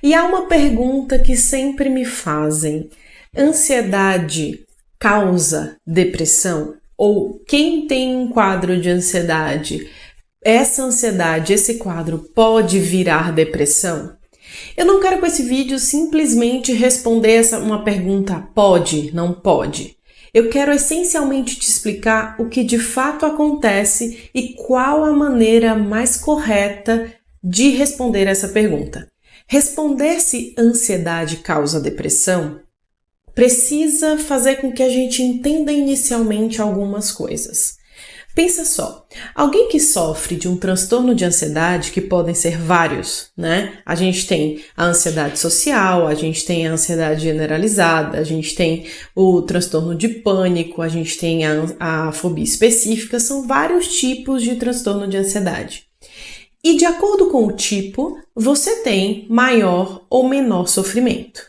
E há uma pergunta que sempre me fazem: ansiedade causa depressão? Ou quem tem um quadro de ansiedade, essa ansiedade, esse quadro pode virar depressão? Eu não quero com esse vídeo simplesmente responder uma pergunta pode, não pode. Eu quero essencialmente te explicar o que de fato acontece e qual a maneira mais correta de responder essa pergunta. Responder se ansiedade causa depressão precisa fazer com que a gente entenda inicialmente algumas coisas. Pensa só, alguém que sofre de um transtorno de ansiedade, que podem ser vários, né? A gente tem a ansiedade social, a gente tem a ansiedade generalizada, a gente tem o transtorno de pânico, a gente tem a fobia específica, são vários tipos de transtorno de ansiedade. E de acordo com o tipo, você tem maior ou menor sofrimento.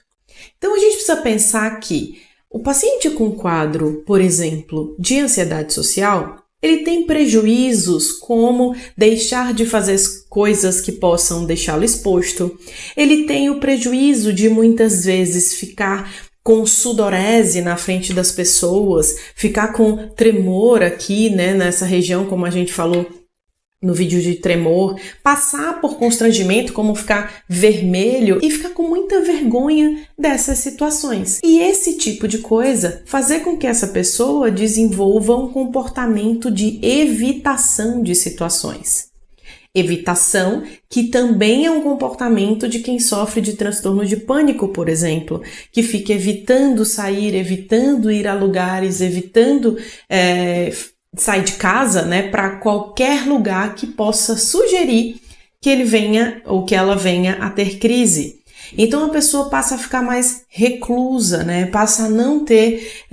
Então a gente precisa pensar que o paciente com quadro, por exemplo, de ansiedade social, ele tem prejuízos como deixar de fazer coisas que possam deixá-lo exposto. Ele tem o prejuízo de muitas vezes ficar com sudorese na frente das pessoas, ficar com tremor aqui, né, nessa região, como a gente falou no vídeo de tremor, passar por constrangimento, como ficar vermelho e ficar com muita vergonha dessas situações. E esse tipo de coisa fazer com que essa pessoa desenvolva um comportamento de evitação de situações. Evitação que também é um comportamento de quem sofre de transtorno de pânico, por exemplo, que fica evitando sair, evitando ir a lugares, evitando sair de casa, né, para qualquer lugar que possa sugerir que ele venha ou que ela venha a ter crise. Então a pessoa passa a ficar mais reclusa, né, passa a não ter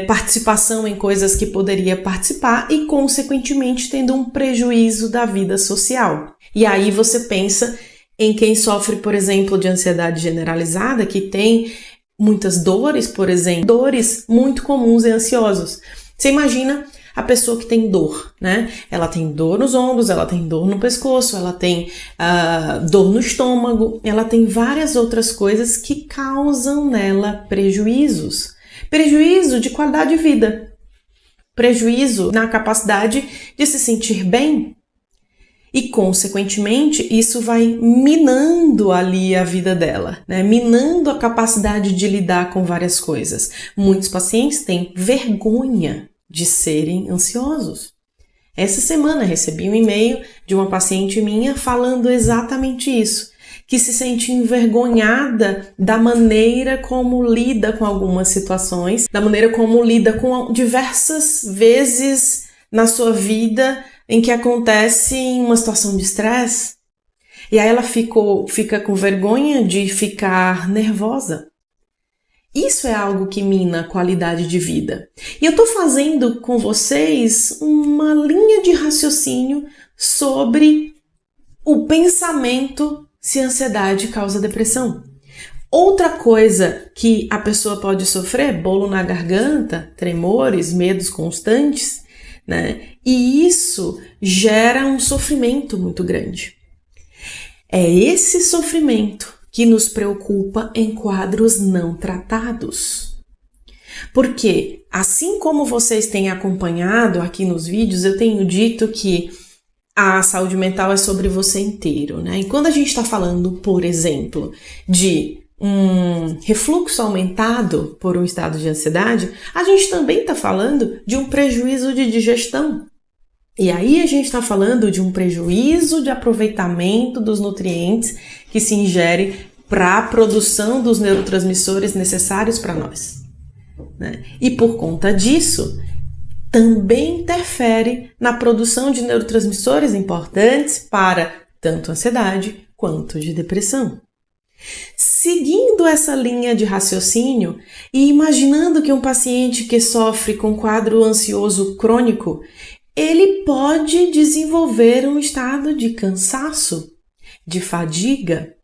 participação em coisas que poderia participar e, consequentemente, tendo um prejuízo da vida social. E aí você pensa em quem sofre, por exemplo, de ansiedade generalizada, que tem muitas dores, por exemplo, dores muito comuns em ansiosos. Você imagina a pessoa que tem dor, né? Ela tem dor nos ombros, ela tem dor no pescoço, ela tem dor no estômago, ela tem várias outras coisas que causam nela prejuízos. Prejuízo de qualidade de vida, prejuízo na capacidade de se sentir bem. E, consequentemente, isso vai minando ali a vida dela, né? Minando a capacidade de lidar com várias coisas. Muitos pacientes têm vergonha de serem ansiosos. Essa semana recebi um e-mail de uma paciente minha falando exatamente isso, que se sente envergonhada da maneira como lida com algumas situações, da maneira como lida com diversas vezes na sua vida em que acontece uma situação de estresse. E aí ela fica com vergonha de ficar nervosa. Isso é algo que mina a qualidade de vida. E eu estou fazendo com vocês uma linha de raciocínio sobre o pensamento se a ansiedade causa depressão. Outra coisa que a pessoa pode sofrer, bolo na garganta, tremores, medos constantes, né? E isso gera um sofrimento muito grande. É esse sofrimento que nos preocupa em quadros não tratados. Porque, assim como vocês têm acompanhado aqui nos vídeos, eu tenho dito que a saúde mental é sobre você inteiro, né? E quando a gente está falando, por exemplo, de um refluxo aumentado por um estado de ansiedade, a gente também está falando de um prejuízo de digestão. E aí a gente está falando de um prejuízo de aproveitamento dos nutrientes que se ingerem para a produção dos neurotransmissores necessários para nós, né? E por conta disso, também interfere na produção de neurotransmissores importantes para tanto ansiedade quanto de depressão. Seguindo essa linha de raciocínio e imaginando que um paciente que sofre com quadro ansioso crônico, ele pode desenvolver um estado de cansaço, de fadiga,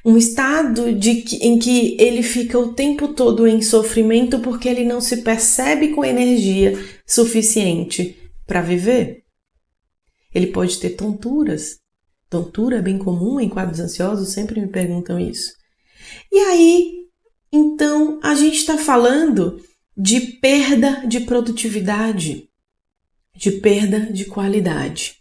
um estado em que ele fica o tempo todo em sofrimento porque ele não se percebe com energia suficiente para viver. Ele pode ter tonturas Tontura é bem comum em quadros ansiosos? Sempre me perguntam isso. E aí, então, a gente está falando de perda de produtividade, de perda de qualidade.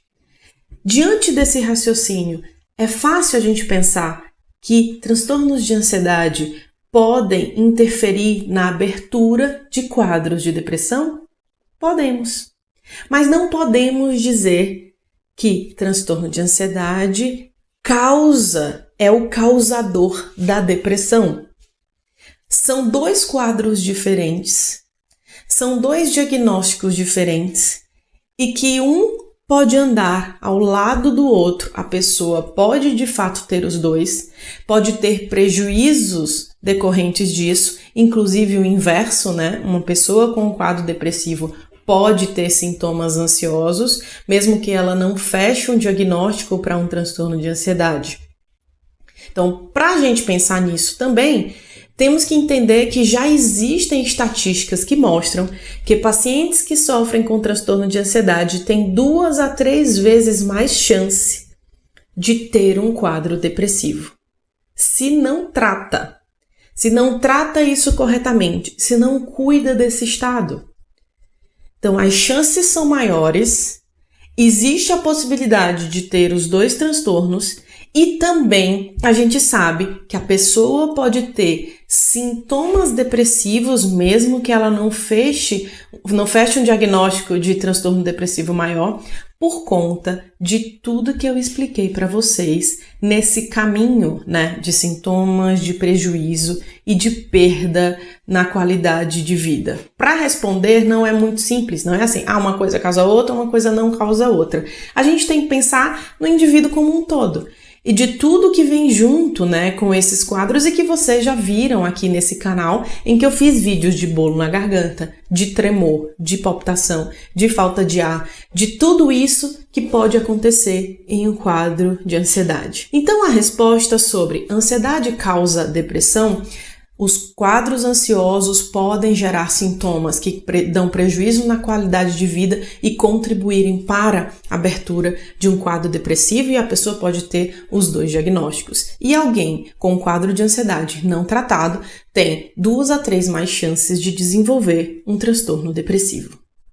Diante desse raciocínio, é fácil a gente pensar que transtornos de ansiedade podem interferir na abertura de quadros de depressão? Podemos. Mas não podemos dizer que transtorno de ansiedade é o causador da depressão. São dois quadros diferentes, são dois diagnósticos diferentes e que um pode andar ao lado do outro. A pessoa pode de fato ter os dois, pode ter prejuízos decorrentes disso, inclusive o inverso, né? Uma pessoa com um quadro depressivo pode ter sintomas ansiosos, mesmo que ela não feche um diagnóstico para um transtorno de ansiedade. Então, para a gente pensar nisso também, temos que entender que já existem estatísticas que mostram que pacientes que sofrem com transtorno de ansiedade têm 2 a 3 vezes mais chance de ter um quadro depressivo. Se não trata isso corretamente, se não cuida desse estado. Então, as chances são maiores, existe a possibilidade de ter os dois transtornos e também a gente sabe que a pessoa pode ter sintomas depressivos mesmo que ela não feche um diagnóstico de transtorno depressivo maior por conta de tudo que eu expliquei para vocês nesse caminho, né, de sintomas, de prejuízo e de perda na qualidade de vida. Para responder não é muito simples, não é assim, uma coisa causa outra, uma coisa não causa outra. A gente tem que pensar no indivíduo como um todo. E de tudo que vem junto, né, com esses quadros e que vocês já viram aqui nesse canal, em que eu fiz vídeos de bolo na garganta, de tremor, de palpitação, de falta de ar, de tudo isso que pode acontecer em um quadro de ansiedade. Então, a resposta sobre ansiedade causa depressão, os quadros ansiosos podem gerar sintomas que dão prejuízo na qualidade de vida e contribuírem para a abertura de um quadro depressivo e a pessoa pode ter os dois diagnósticos. E alguém com um quadro de ansiedade não tratado tem 2 a 3 mais chances de desenvolver um transtorno depressivo.